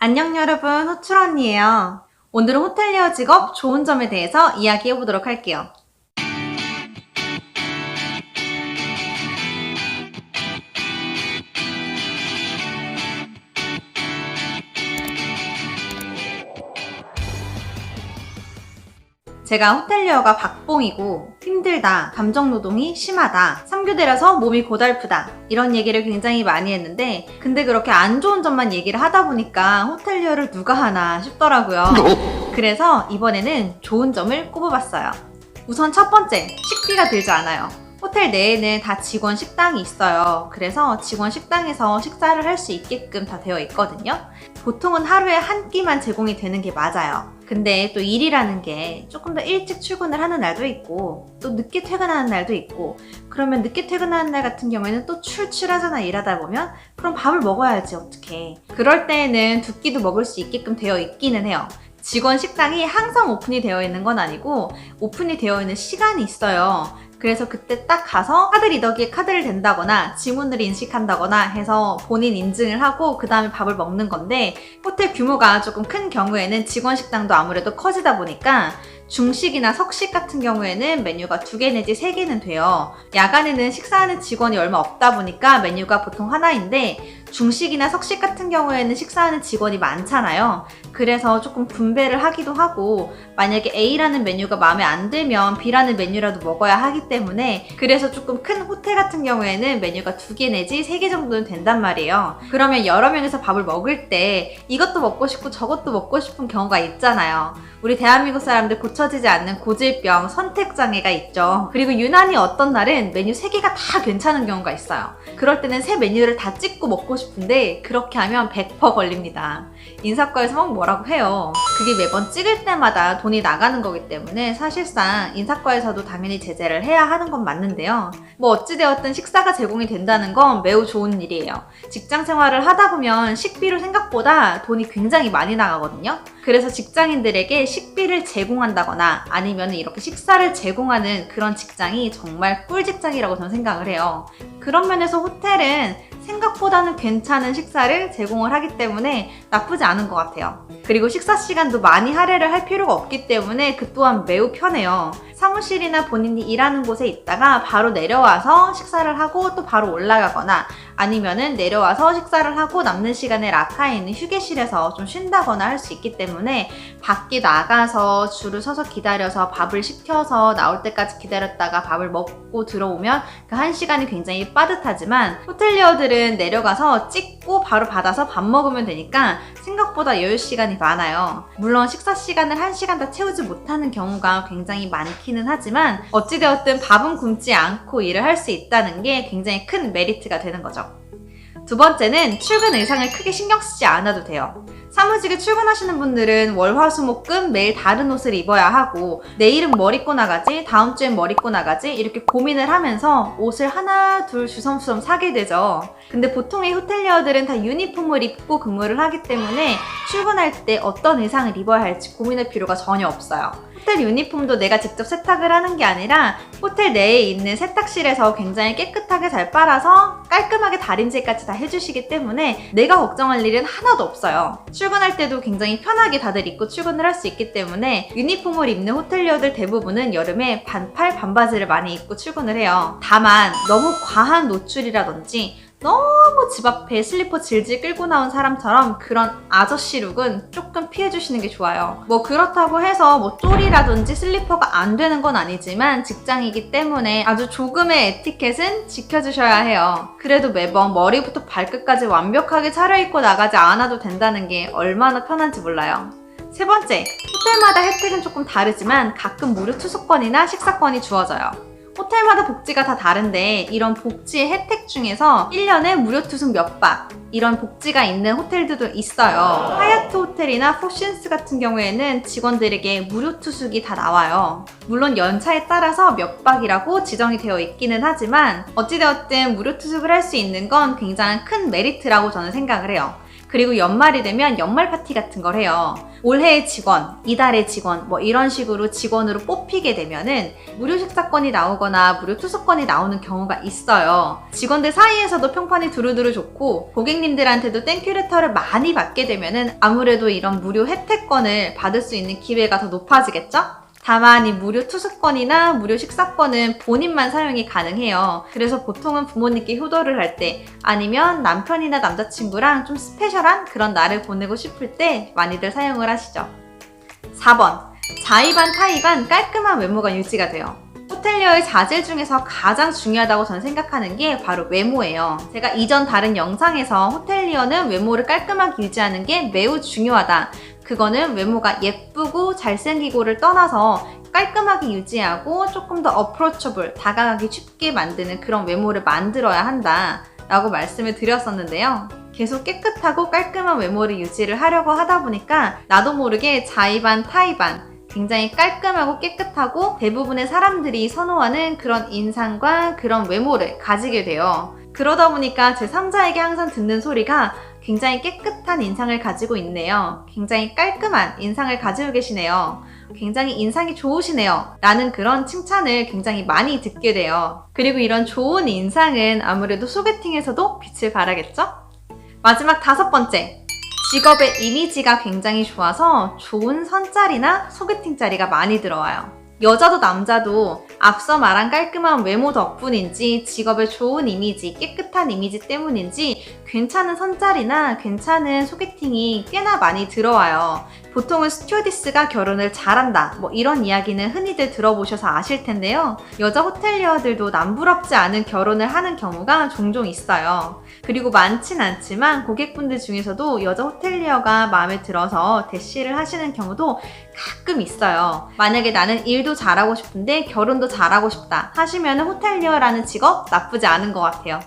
안녕 여러분, 호출 언니예요. 오늘은 호텔리어 직업 좋은 점에 대해서 이야기해보도록 할게요. 제가 호텔리어가 박봉이고 힘들다, 감정노동이 심하다, 3교대라서 몸이 고달프다 이런 얘기를 굉장히 많이 했는데 근데 그렇게 안 좋은 점만 얘기를 하다 보니까 호텔리어를 누가 하나 싶더라고요. 그래서 이번에는 좋은 점을 꼽아봤어요. 우선 첫 번째, 식비가 들지 않아요. 호텔 내에는 다 직원 식당이 있어요. 그래서 직원 식당에서 식사를 할 수 있게끔 다 되어 있거든요. 보통은 하루에 한 끼만 제공이 되는 게 맞아요. 근데 또 일이라는 게 조금 더 일찍 출근을 하는 날도 있고 또 늦게 퇴근하는 날도 있고 그러면 늦게 퇴근하는 날 같은 경우에는 또 출출하잖아 일하다 보면 그럼 밥을 먹어야지 어떡해. 그럴 때에는 두 끼도 먹을 수 있게끔 되어 있기는 해요. 직원 식당이 항상 오픈이 되어 있는 건 아니고 오픈이 되어 있는 시간이 있어요. 그래서 그때 딱 가서 카드 리더기에 카드를 댄다거나 지문을 인식한다거나 해서 본인 인증을 하고 그 다음에 밥을 먹는 건데 호텔 규모가 조금 큰 경우에는 직원 식당도 아무래도 커지다 보니까 중식이나 석식 같은 경우에는 메뉴가 2개 내지 3개는 돼요. 야간에는 식사하는 직원이 얼마 없다 보니까 메뉴가 보통 하나인데 중식이나 석식 같은 경우에는 식사하는 직원이 많잖아요. 그래서 조금 분배를 하기도 하고 만약에 A라는 메뉴가 마음에 안 들면 B라는 메뉴라도 먹어야 하기 때문에 그래서 조금 큰 호텔 같은 경우에는 메뉴가 2개 내지 3개 정도는 된단 말이에요. 그러면 여러 명이서 밥을 먹을 때 이것도 먹고 싶고 저것도 먹고 싶은 경우가 있잖아요. 우리 대한민국 사람들 고쳐지지 않는 고질병 선택장애가 있죠. 그리고 유난히 어떤 날은 메뉴 3개가 다 괜찮은 경우가 있어요. 그럴 때는 새 메뉴를 다 찍고 먹고 싶은데 그렇게 하면 100% 걸립니다. 인사과에서 막 뭐라고 해요. 그게 매번 찍을 때마다 돈이 나가는 거기 때문에 사실상 인사과에서도 당연히 제재를 해야 하는 건 맞는데요. 뭐 어찌되었든 식사가 제공이 된다는 건 매우 좋은 일이에요. 직장 생활을 하다 보면 식비로 생각보다 돈이 굉장히 많이 나가거든요. 그래서 직장인들에게 식비를 제공한다거나 아니면 이렇게 식사를 제공하는 그런 직장이 정말 꿀 직장이라고 저는 생각을 해요. 그런 면에서 호텔은 생각보다는 괜찮은 식사를 제공을 하기 때문에 나쁘지 않은 것 같아요. 그리고 식사 시간도 많이 할애를 할 필요가 없기 때문에 그 또한 매우 편해요. 사무실이나 본인이 일하는 곳에 있다가 바로 내려와서 식사를 하고 또 바로 올라가거나 아니면은 내려와서 식사를 하고 남는 시간에 라카에 있는 휴게실에서 좀 쉰다거나 할 수 있기 때문에 밖에 나가서 줄을 서서 기다려서 밥을 시켜서 나올 때까지 기다렸다가 밥을 먹고 들어오면 그 1시간이 굉장히 빠듯하지만 호텔리어들은 내려가서 찍고 바로 받아서 밥 먹으면 되니까 생각보다 여유 시간이 많아요. 물론 식사 시간을 1시간 다 채우지 못하는 경우가 굉장히 많기는 하지만 어찌되었든 밥은 굶지 않고 일을 할 수 있다는 게 굉장히 큰 메리트가 되는 거죠. 두 번째는 출근 의상을 크게 신경 쓰지 않아도 돼요. 사무직에 출근하시는 분들은 월, 화, 수, 목, 금 매일 다른 옷을 입어야 하고 내일은 뭘 입고 나가지? 다음 주엔 뭘 입고 나가지? 이렇게 고민을 하면서 옷을 하나, 둘 주섬주섬 사게 되죠. 근데 보통의 호텔리어들은 다 유니폼을 입고 근무를 하기 때문에 출근할 때 어떤 의상을 입어야 할지 고민할 필요가 전혀 없어요. 호텔 유니폼도 내가 직접 세탁을 하는 게 아니라 호텔 내에 있는 세탁실에서 굉장히 깨끗하게 잘 빨아서 깔끔하게 다림질까지 다 해주시기 때문에 내가 걱정할 일은 하나도 없어요. 출근할 때도 굉장히 편하게 다들 입고 출근을 할 수 있기 때문에 유니폼을 입는 호텔리어들 대부분은 여름에 반팔, 반바지를 많이 입고 출근을 해요. 다만 너무 과한 노출이라든지 너무 집 앞에 슬리퍼 질질 끌고 나온 사람처럼 그런 아저씨 룩은 조금 피해주시는 게 좋아요. 뭐 그렇다고 해서 뭐 쪼리라든지 슬리퍼가 안 되는 건 아니지만 직장이기 때문에 아주 조금의 에티켓은 지켜주셔야 해요. 그래도 매번 머리부터 발끝까지 완벽하게 차려입고 나가지 않아도 된다는 게 얼마나 편한지 몰라요. 세 번째, 호텔마다 혜택은 조금 다르지만 가끔 무료 투숙권이나 식사권이 주어져요. 호텔마다 복지가 다 다른데 이런 복지의 혜택 중에서 1년에 무료 투숙 몇 박 이런 복지가 있는 호텔들도 있어요. 하얏트 호텔이나 포신스 같은 경우에는 직원들에게 무료 투숙이 다 나와요. 물론 연차에 따라서 몇 박이라고 지정이 되어 있기는 하지만 어찌되었든 무료 투숙을 할 수 있는 건 굉장히 큰 메리트라고 저는 생각을 해요. 그리고 연말이 되면 연말 파티 같은 걸 해요. 올해의 직원, 이달의 직원 뭐 이런 식으로 직원으로 뽑히게 되면은 무료 식사권이 나오거나 무료 투숙권이 나오는 경우가 있어요. 직원들 사이에서도 평판이 두루두루 좋고 고객님들한테도 땡큐 레터를 많이 받게 되면은 아무래도 이런 무료 혜택권을 받을 수 있는 기회가 더 높아지겠죠? 다만 이 무료 투숙권이나 무료 식사권은 본인만 사용이 가능해요. 그래서 보통은 부모님께 효도를 할 때 아니면 남편이나 남자친구랑 좀 스페셜한 그런 날을 보내고 싶을 때 많이들 사용을 하시죠. 4번. 자의반 타의반 깔끔한 외모가 유지가 돼요. 호텔리어의 자질 중에서 가장 중요하다고 저는 생각하는 게 바로 외모예요. 제가 이전 다른 영상에서 호텔리어는 외모를 깔끔하게 유지하는 게 매우 중요하다. 그거는 외모가 예쁘고 잘생기고를 떠나서 깔끔하게 유지하고 조금 더 어프로처블, 다가가기 쉽게 만드는 그런 외모를 만들어야 한다 라고 말씀을 드렸었는데요. 계속 깨끗하고 깔끔한 외모를 유지를 하려고 하다 보니까 나도 모르게 자의반 타의반 굉장히 깔끔하고 깨끗하고 대부분의 사람들이 선호하는 그런 인상과 그런 외모를 가지게 돼요. 그러다 보니까 제 3자에게 항상 듣는 소리가 굉장히 깨끗한 인상을 가지고 있네요. 굉장히 깔끔한 인상을 가지고 계시네요. 굉장히 인상이 좋으시네요. 라는 그런 칭찬을 굉장히 많이 듣게 돼요. 그리고 이런 좋은 인상은 아무래도 소개팅에서도 빛을 발하겠죠? 마지막 5번째. 직업의 이미지가 굉장히 좋아서 좋은 선자리나 소개팅 자리가 많이 들어와요. 여자도 남자도 앞서 말한 깔끔한 외모 덕분인지 직업의 좋은 이미지, 깨끗한 이미지 때문인지 괜찮은 선자리나 괜찮은 소개팅이 꽤나 많이 들어와요. 보통은 스튜어디스가 결혼을 잘한다 뭐 이런 이야기는 흔히들 들어보셔서 아실 텐데요. 여자 호텔리어들도 남부럽지 않은 결혼을 하는 경우가 종종 있어요. 그리고 많진 않지만 고객분들 중에서도 여자 호텔리어가 마음에 들어서 대시를 하시는 경우도 가끔 있어요. 만약에 나는 일도 잘하고 싶은데 결혼도 잘하고 싶다 하시면 호텔리어라는 직업 나쁘지 않은 것 같아요.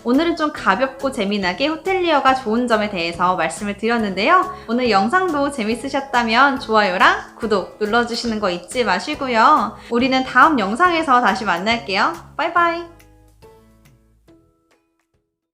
오늘은 좀 가볍고 재미나게 호텔리어가 좋은 점에 대해서 말씀을 드렸는데요. 오늘 영상도 재밌으셨다면 좋아요랑 구독 눌러주시는 거 잊지 마시고요. 우리는 다음 영상에서 다시 만날게요. 바이바이.